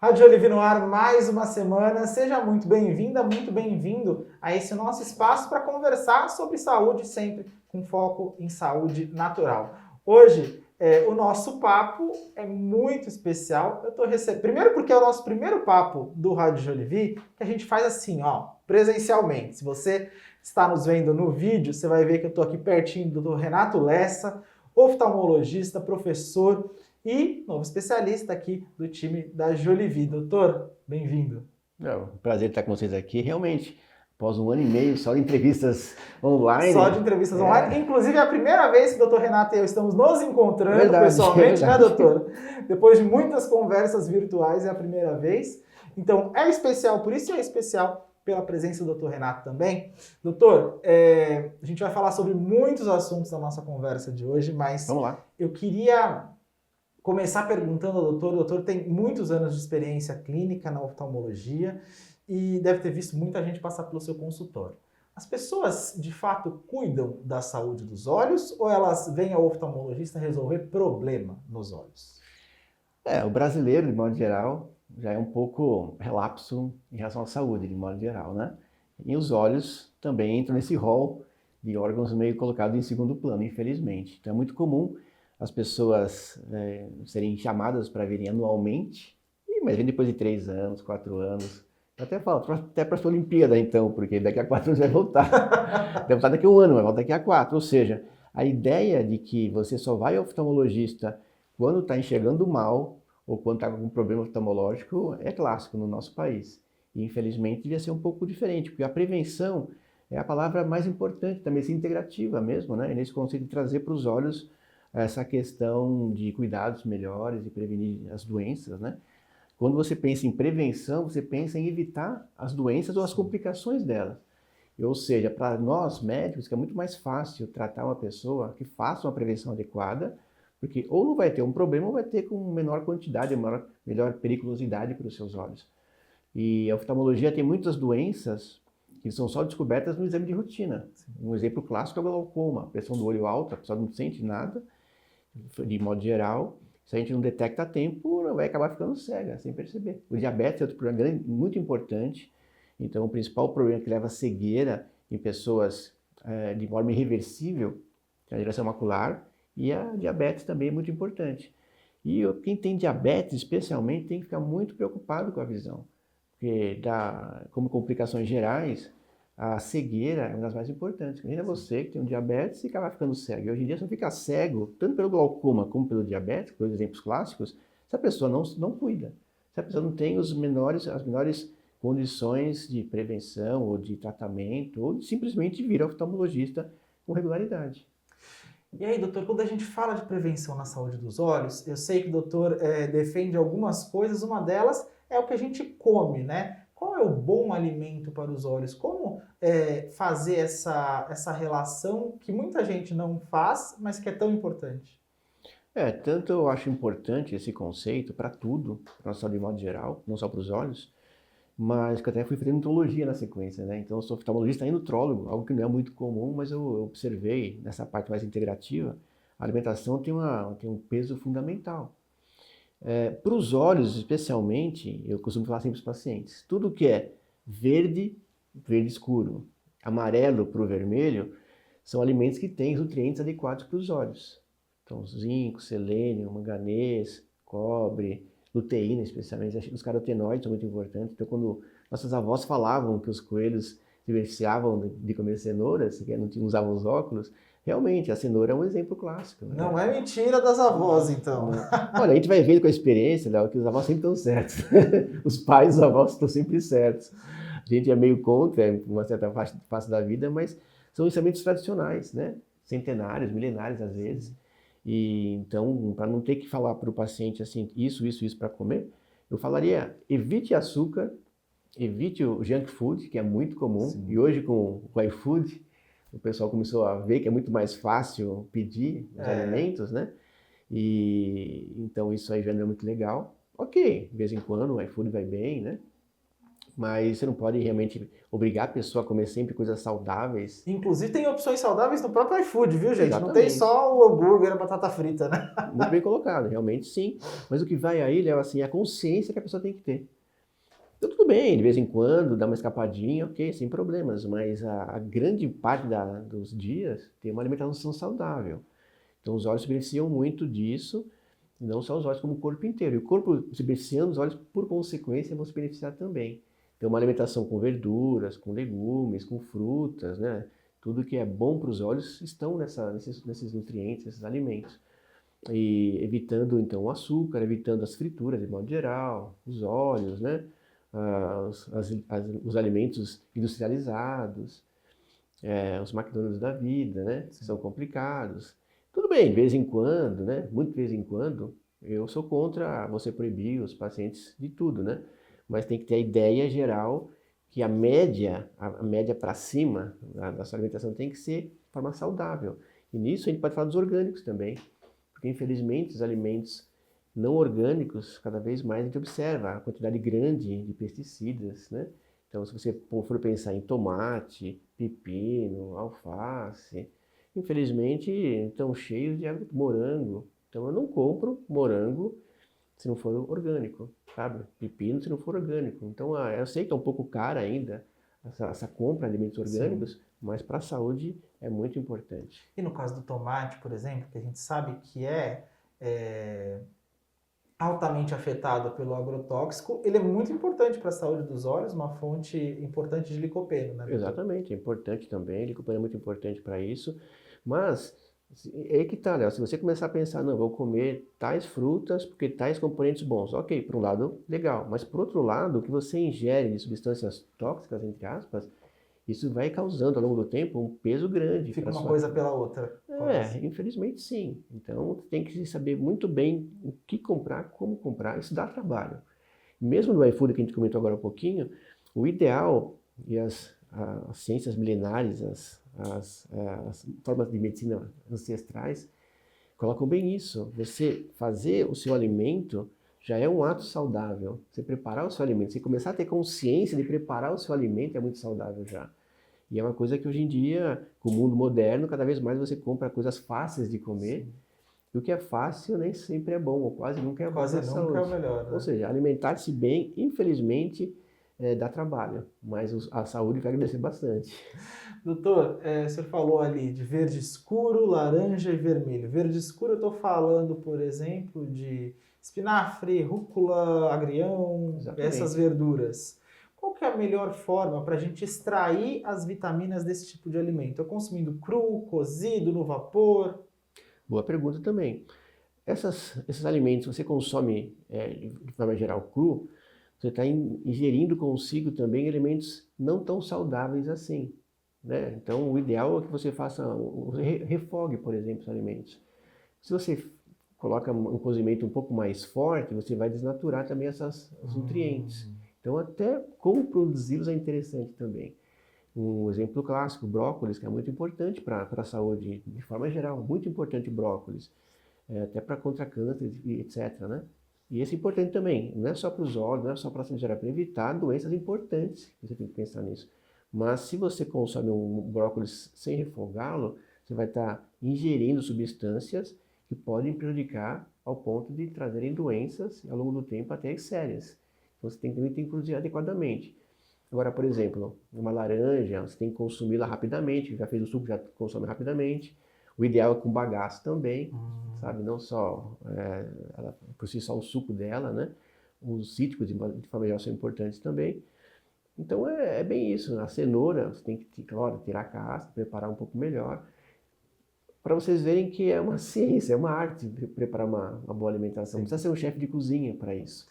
Rádio Olive no ar, mais uma semana. Seja muito bem-vinda, muito bem-vindo a esse nosso espaço para conversar sobre saúde, sempre com foco em saúde natural. Hoje, o nosso papo é muito especial. Eu tô Primeiro porque é o nosso primeiro papo do Rádio Olive, que a gente faz assim, ó, presencialmente. Se você está nos vendo no vídeo, você vai ver que eu estou aqui pertinho do Renato Lessa, oftalmologista, professor e novo especialista aqui do time da Jolivie. Doutor, bem-vindo. É um prazer estar com vocês aqui. Realmente, após um ano e meio só de entrevistas Só de online. entrevistas online. Inclusive, é a primeira vez que o doutor Renato e eu estamos nos É encontrando verdade, é pessoalmente, né, verdade. doutor? Depois de muitas conversas virtuais, é a primeira vez. Então, é especial, por isso é especial pela presença do doutor Renato também. Doutor, a gente vai falar sobre muitos assuntos da nossa conversa de hoje, mas Vamos lá. eu queria começar perguntando ao doutor. O doutor tem muitos anos de experiência clínica na oftalmologia e deve ter visto muita gente passar pelo seu consultório. As pessoas, de fato, cuidam da saúde dos olhos ou elas vêm ao oftalmologista resolver problema nos olhos? O brasileiro, de modo geral, já é um pouco relapso em relação à saúde, de modo geral, né? E os olhos também entram nesse rol de órgãos meio colocados em segundo plano, infelizmente. Então é muito comum as pessoas serem chamadas para virem anualmente, mas vem depois de 3 anos, 4 anos. Eu até falo, até para a sua Olimpíada então, porque daqui a 4 anos vai voltar. Deve voltar daqui a um ano, vai voltar daqui a 4. Ou seja, a ideia de que você só vai ao oftalmologista quando está enxergando mal ou quando está com algum problema oftalmológico é clássico no nosso país. E infelizmente devia ser um pouco diferente, porque a prevenção é a palavra mais importante da medicina integrativa mesmo, né? E nesse conceito de trazer para os olhos essa questão de cuidados melhores e prevenir as doenças, né? Quando você pensa em prevenção, você pensa em evitar as doenças ou as complicações delas. Ou seja, para nós médicos, que é muito mais fácil tratar uma pessoa que faça uma prevenção adequada, porque ou não vai ter um problema ou vai ter com menor quantidade, melhor periculosidade para os seus olhos. E a oftalmologia tem muitas doenças que são só descobertas no exame de rotina. Um exemplo clássico é o glaucoma, a pressão do olho alta, a pessoa não sente nada, de modo geral. Se a gente não detecta a tempo, vai acabar ficando cega, sem perceber. O diabetes é outro problema muito importante. Então, o principal problema que leva à cegueira em pessoas de forma irreversível é a degeneração macular, e a diabetes também é muito importante. E quem tem diabetes, especialmente, tem que ficar muito preocupado com a visão, porque como complicações gerais, a cegueira é uma das mais importantes. Imagina você que tem um diabetes e acaba ficando cego. E hoje em dia você não fica cego, tanto pelo glaucoma como pelo diabetes, dois exemplos clássicos, se a pessoa não cuida. Se a pessoa não tem as menores condições de prevenção ou de tratamento, ou simplesmente vir ao oftalmologista com regularidade. E aí, doutor, quando a gente fala de prevenção na saúde dos olhos, eu sei que o doutor defende algumas coisas, uma delas é o que a gente come, né? Qual é o bom alimento para os olhos? Como fazer essa relação que muita gente não faz, mas que é tão importante? Tanto eu acho importante esse conceito para tudo, para a saúde de modo geral, não só para os olhos, mas que eu até fui fazer nutologia na sequência, né? Então eu sou oftalmologista e nutrólogo, algo que não é muito comum, mas eu observei nessa parte mais integrativa, a alimentação tem um peso fundamental. Para os olhos, especialmente, eu costumo falar sempre para os pacientes, tudo que é verde, verde escuro, amarelo para o vermelho, são alimentos que têm nutrientes adequados para os olhos. Então, zinco, selênio, manganês, cobre, luteína, especialmente, os carotenoides são muito importantes. Então, quando nossas avós falavam que os coelhos se beneficiavam de comer cenouras, que não usavam os óculos, realmente, a cenoura é um exemplo clássico, Não né? é mentira das avós, então. Não. Olha, a gente vai vendo com a experiência, Léo, que os avós sempre estão certos. Os pais dos avós estão sempre certos. A gente é meio contra, uma certa fase da vida, mas são ensinamentos tradicionais, né? Centenários, milenários às vezes. E então, para não ter que falar para o paciente assim, isso para comer, eu falaria, evite açúcar, evite o junk food, que é muito comum. Sim. E hoje com o iFood, o pessoal começou a ver que é muito mais fácil pedir os alimentos, né? E então isso aí já não é muito legal. Ok, de vez em quando o iFood vai bem, né? Mas você não pode realmente obrigar a pessoa a comer sempre coisas saudáveis. Inclusive tem opções saudáveis no próprio iFood, viu, gente? Não tem Exatamente. só o hambúrguer e a batata frita, né? Muito bem colocado, realmente sim. Mas o que vai aí, Léo, assim, é a consciência que a pessoa tem que ter. Então, tudo bem, de vez em quando, dar uma escapadinha, ok, sem problemas. Mas a grande parte dos dias tem uma alimentação saudável. Então, os olhos se beneficiam muito disso, não só os olhos, como o corpo inteiro. E o corpo se beneficiando, os olhos, por consequência, vão se beneficiar também. Então, uma alimentação com verduras, com legumes, com frutas, né? Tudo que é bom para os olhos estão nesses nutrientes, nesses alimentos. E evitando, então, o açúcar, evitando as frituras, de modo geral, os óleos, né? Os alimentos industrializados, os McDonald's da vida, né? Que são complicados. Tudo bem, de vez em quando, né? Muito de vez em quando, eu sou contra você proibir os pacientes de tudo, né? Mas tem que ter a ideia geral que a média para cima da sua alimentação tem que ser de forma saudável. E nisso a gente pode falar dos orgânicos também, porque infelizmente os alimentos não orgânicos, cada vez mais a gente observa a quantidade grande de pesticidas, né? Então, se você for pensar em tomate, pepino, alface, infelizmente estão cheios de morango. Então, eu não compro morango se não for orgânico, sabe? Pepino se não for orgânico. Então, eu sei que é um pouco cara ainda essa compra de alimentos orgânicos, sim, mas para a saúde é muito importante. E no caso do tomate, por exemplo, que a gente sabe que é altamente afetado pelo agrotóxico, ele é muito importante para a saúde dos olhos, uma fonte importante de licopeno, né, doutor? Exatamente, é importante também, licopeno é muito importante para isso, mas é aí que tá, Léo, se você começar a pensar, não, vou comer tais frutas porque tais componentes bons, ok, por um lado, legal, mas por outro lado, o que você ingere de substâncias tóxicas, entre aspas, isso vai causando ao longo do tempo um peso grande. Fica uma coisa pela outra. Infelizmente sim. Então tem que saber muito bem o que comprar, como comprar, isso dá trabalho. Mesmo no iFood que a gente comentou agora um pouquinho, o ideal e as ciências milenares, as formas de medicina ancestrais, colocam bem isso. Você fazer o seu alimento já é um ato saudável. Você preparar o seu alimento, você começar a ter consciência de preparar o seu alimento é muito saudável já. E é uma coisa que hoje em dia, com o mundo moderno, cada vez mais você compra coisas fáceis de comer. Sim. E o que é fácil nem sempre é bom, ou quase nunca é bom. Quase nunca é o melhor, né? Ou seja, alimentar-se bem, infelizmente, dá trabalho, mas a saúde vai agradecer bastante. Doutor, você falou ali de verde escuro, laranja e vermelho. Verde escuro eu estou falando, por exemplo, de espinafre, rúcula, agrião, exatamente, essas verduras. Qual que é a melhor forma para a gente extrair as vitaminas desse tipo de alimento? É consumindo cru, cozido, no vapor? Boa pergunta também. Esses alimentos você consome de forma geral cru, você está ingerindo consigo também elementos não tão saudáveis assim, né? Então o ideal é que você faça refogue, por exemplo, os alimentos. Se você coloca um cozimento um pouco mais forte, você vai desnaturar também os nutrientes. Então, até como produzi-los é interessante também. Um exemplo clássico, brócolis, que é muito importante para a saúde, de forma geral, muito importante brócolis, até para contra câncer, etc., né? E esse é importante também, não é só para os olhos, não é só para a saúde geral, para evitar doenças importantes, você tem que pensar nisso. Mas se você consome um brócolis sem refogá-lo, você vai estar ingerindo substâncias que podem prejudicar ao ponto de trazerem doenças, ao longo do tempo, até sérias. Então, você tem que produzir adequadamente. Agora, por exemplo, uma laranja, você tem que consumi-la rapidamente, já fez o suco, já consome rapidamente. O ideal é com bagaço também, sabe? Não só ela, por si só o suco dela, né? Os cítricos, de forma geral, são importantes também. Então, é bem isso. A cenoura, você tem que, claro, tirar a casca, preparar um pouco melhor. Para vocês verem que é uma ciência, é uma arte preparar uma boa alimentação. Não precisa ser um chefe de cozinha para isso.